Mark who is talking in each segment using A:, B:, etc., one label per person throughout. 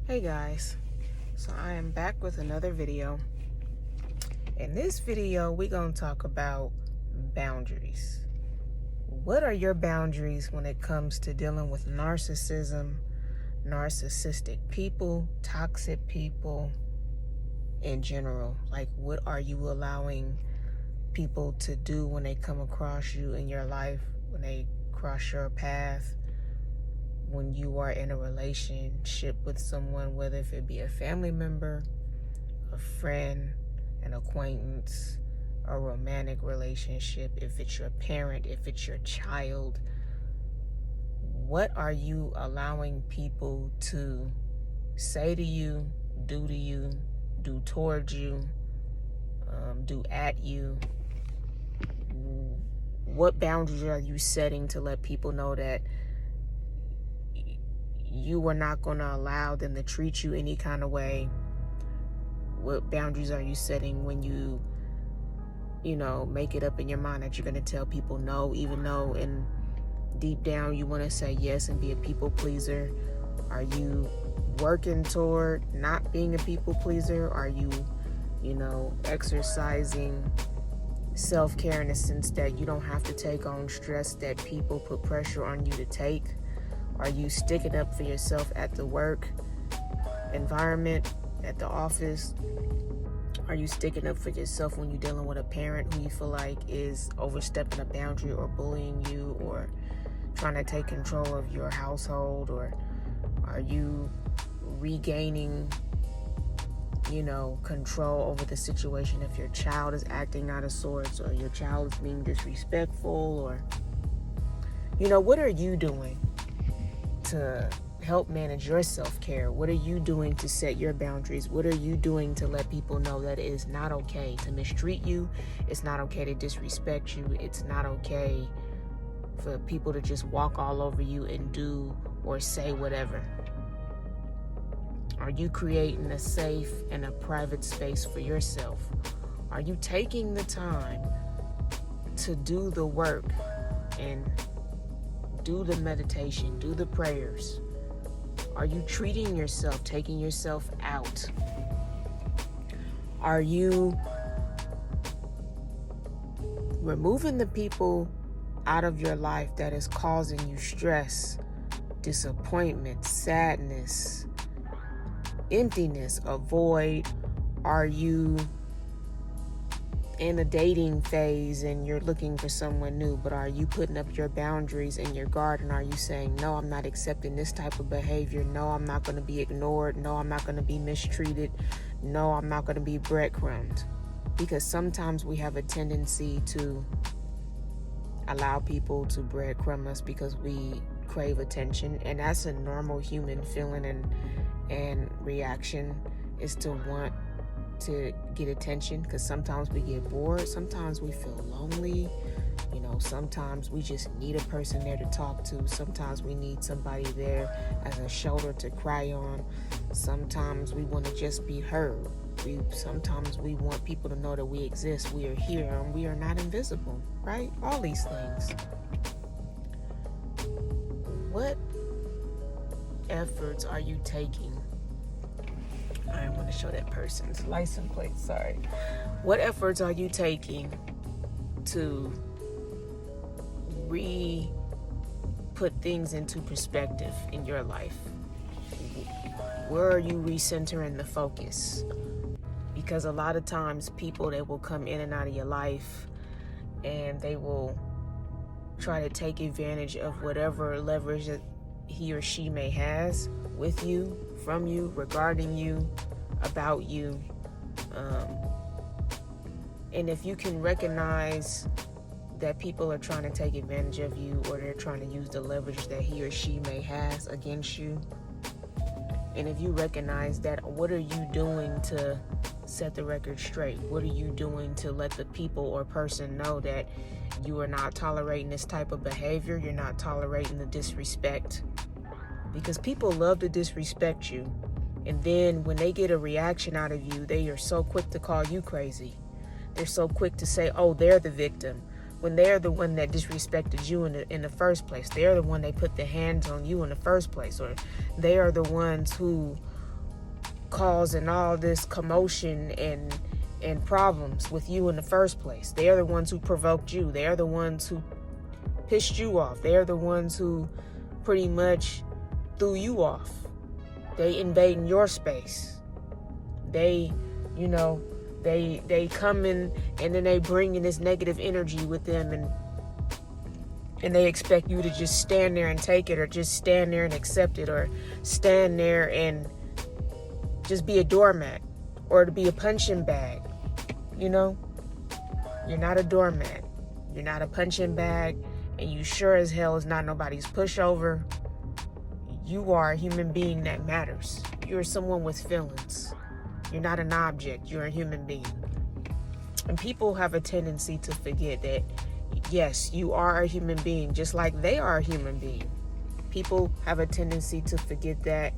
A: Hey guys, so I am back with another video. In this video, we're going to talk about boundaries. What are your boundaries when it comes to dealing with narcissism, narcissistic people, toxic people in general? Like, what are you allowing people to do when they come across you in your life, when they cross your path? When you are in a relationship with someone, whether if it be a family member, a friend, an acquaintance, a romantic relationship, if it's your parent, if it's your child, what are you allowing people to say to you, do towards you, do at you? What boundaries are you setting to let people know that you are not going to allow them to treat you any kind of way? What boundaries are you setting when you make it up in your mind that you're going to tell people no, even though in deep down you want to say yes and be a people pleaser? Are you working toward not being a people pleaser? Are you, exercising self-care in the sense that you don't have to take on stress that people put pressure on you to take? Are you sticking up for yourself at the work environment, at the office? Are you sticking up for yourself when you're dealing with a parent who you feel like is overstepping a boundary or bullying you or trying to take control of your household? Or are you regaining, control over the situation if your child is acting out of sorts or your child is being disrespectful? Or, what are you doing to help manage your self-care? What are you doing to set your boundaries? What are you doing to let people know that it is not okay to mistreat you? It's not okay to disrespect you. It's not okay for people to just walk all over you and do or say whatever. Are you creating a safe and a private space for yourself? Are you taking the time to do the work and do the meditation, do the prayers? Are you treating yourself, taking yourself out? Are you removing the people out of your life that is causing you stress, disappointment, sadness, emptiness, a void? Are you in a dating phase and you're looking for someone new, but are you putting up your boundaries in your garden? Are you saying, no, I'm not accepting this type of behavior? No, I'm not going to be ignored. No, I'm not going to be mistreated. No, I'm not going to be breadcrumbed. Because sometimes we have a tendency to allow people to breadcrumb us because we crave attention, and that's a normal human feeling and reaction, is to want to get attention, because sometimes we get bored, sometimes we feel lonely, sometimes we just need a person there to talk to, sometimes we need somebody there as a shoulder to cry on, sometimes we want to just be heard, sometimes we want people to know that we exist, we are here, and we are not invisible, right? All these things. What efforts are you taking? I want to show that person's license plate, sorry. What efforts are you taking to put things into perspective in your life? Where are you recentering the focus? Because a lot of times people that will come in and out of your life and they will try to take advantage of whatever leverage that he or she may has with you, from you, regarding you, about you. And if you can recognize that people are trying to take advantage of you, or they're trying to use the leverage that he or she may has against you, and if you recognize that, what are you doing to set the record straight? What are you doing to let the people or person know that you are not tolerating this type of behavior? You're not tolerating the disrespect. Because people love to disrespect you. And then when they get a reaction out of you, they are so quick to call you crazy. They're so quick to say, oh, they're the victim, when they're the one that disrespected you in the first place. They're the one they put their hands on you in the first place. Or they are the ones who causing all this commotion and problems with you in the first place. They are the ones who provoked you. They are the ones who pissed you off. They are the ones who pretty much threw you off. They invading your space. They, they come in and then they bring in this negative energy with them, and they expect you to just stand there and take it, or just stand there and accept it, or stand there and just be a doormat, or to be a punching bag. You're not a doormat. You're not a punching bag, and you sure as hell is not nobody's pushover. You are a human being that matters. You're someone with feelings. You're not an object. You're a human being. And people have a tendency to forget that, yes, you are a human being, just like they are a human being. People have a tendency to forget that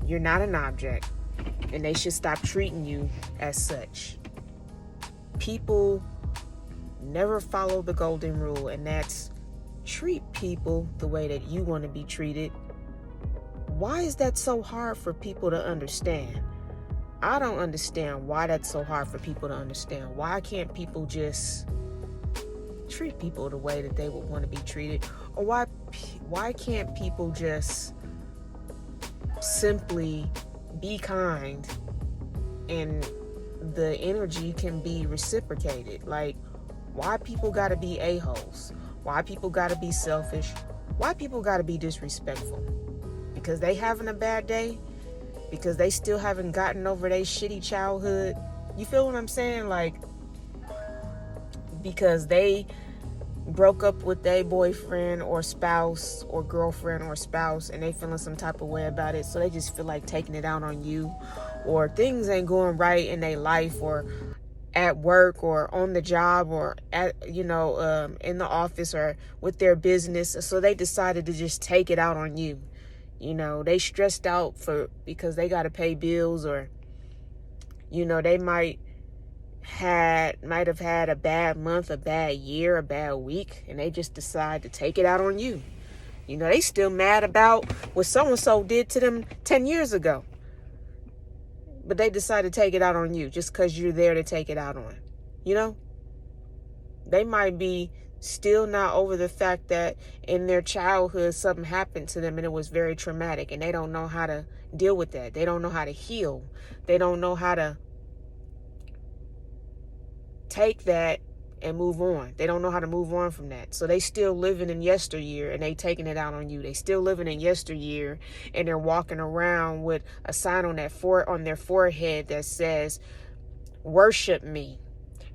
A: you're not an object, and they should stop treating you as such. People never follow the golden rule, and that's treat people the way that you want to be treated. Why is that so hard for people to understand? I don't understand why that's so hard for people to understand. Why can't people just treat people the way that they would want to be treated? Or why can't people just simply be kind and the energy can be reciprocated? Like, why people gotta be a-holes? Why people gotta be selfish? Why people gotta be disrespectful? Because they having a bad day? Because they still haven't gotten over their shitty childhood? You feel what I'm saying? Like, because they broke up with their boyfriend or spouse or girlfriend or spouse, and they feeling some type of way about it, so they just feel like taking it out on you. Or things ain't going right in their life, or at work, or on the job, or at in the office, or with their business, so they decided to just take it out on you. They stressed out because they got to pay bills, or they might have had a bad month, a bad year, a bad week, and they just decide to take it out on you. They still mad about what so-and-so did to them 10 years ago, but they decide to take it out on you just because you're there to take it out on. They might be still not over the fact that in their childhood something happened to them and it was very traumatic, and they don't know how to deal with that. They don't know how to heal. They don't know how to take that and move on. They don't know how to move on from that. So they still living in yesteryear, and they taking it out on you. They still living in yesteryear, and they're walking around with a sign on their forehead that says, "Worship me.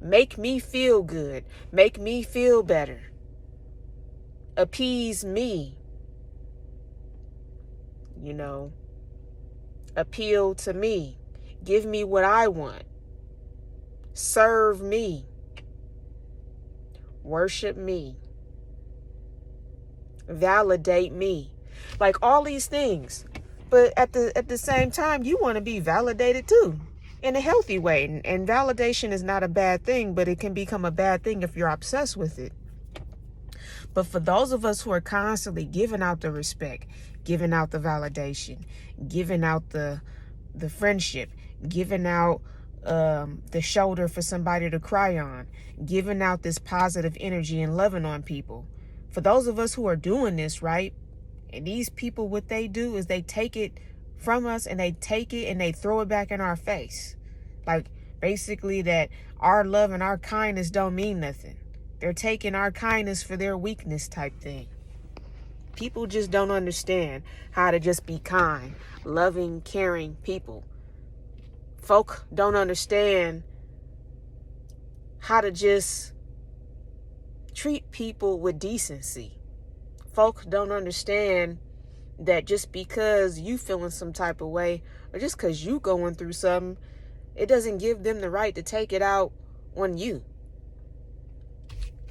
A: Make me feel good. Make me feel better. Appease me. Appeal to me. Give me what I want. Serve me. Worship me. Validate me." Like, all these things. But at the same time, you want to be validated too, in a healthy way. And validation is not a bad thing, but it can become a bad thing if you're obsessed with it. But for those of us who are constantly giving out the respect, giving out the validation, giving out the friendship, giving out the shoulder for somebody to cry on, giving out this positive energy and loving on people. For those of us who are doing this, right? And these people, what they do is they take it from us, and they take it and they throw it back in our face. Like, basically that our love and our kindness don't mean nothing. They're taking our kindness for their weakness type thing. People just don't understand how to just be kind, loving, caring people. Folk don't understand how to just treat people with decency. Folk don't understand that just because you feeling some type of way, or just because you going through something, it doesn't give them the right to take it out on you.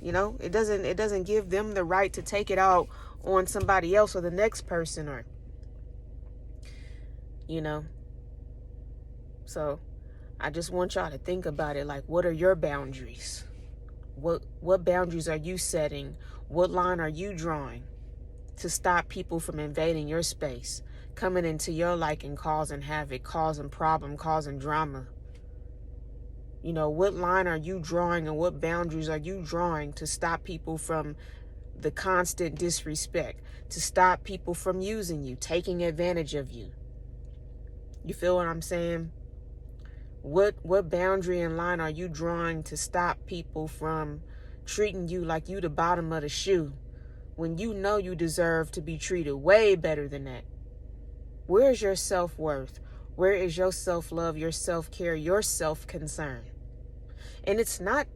A: It doesn't give them the right to take it out on somebody else or the next person, or So I just want y'all to think about it. Like, what are your boundaries? What boundaries are you setting? What line are you drawing to stop people from invading your space, coming into your life and causing havoc, causing problem, causing drama. You know, what line are you drawing and what boundaries are you drawing to stop people from the constant disrespect, to stop people from using you, taking advantage of you? You feel what I'm saying? What boundary and line are you drawing to stop people from treating you like you the bottom of the shoe when you know you deserve to be treated way better than that? Where is your self-worth? Where is your self-love, your self-care, your self-concern? And it's not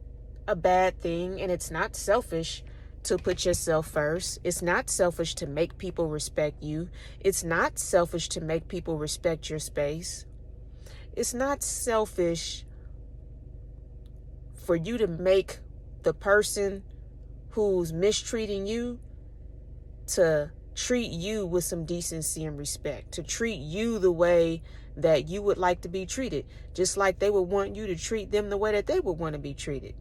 A: a bad thing, and it's not selfish to put yourself first. It's not selfish to make people respect you. It's not selfish to make people respect your space. It's not selfish for you to make the person who's mistreating you to treat you with some decency and respect, to treat you the way that you would like to be treated, just like they would want you to treat them the way that they would want to be treated.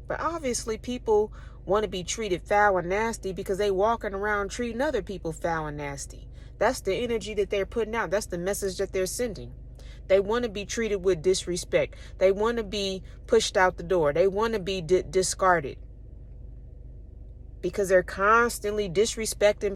A: But obviously people want to be treated foul and nasty because they walking around treating other people foul and nasty. That's the energy that they're putting out. That's the message that they're sending. They want to be treated with disrespect. They want to be pushed out the door. They want to be discarded because they're constantly disrespecting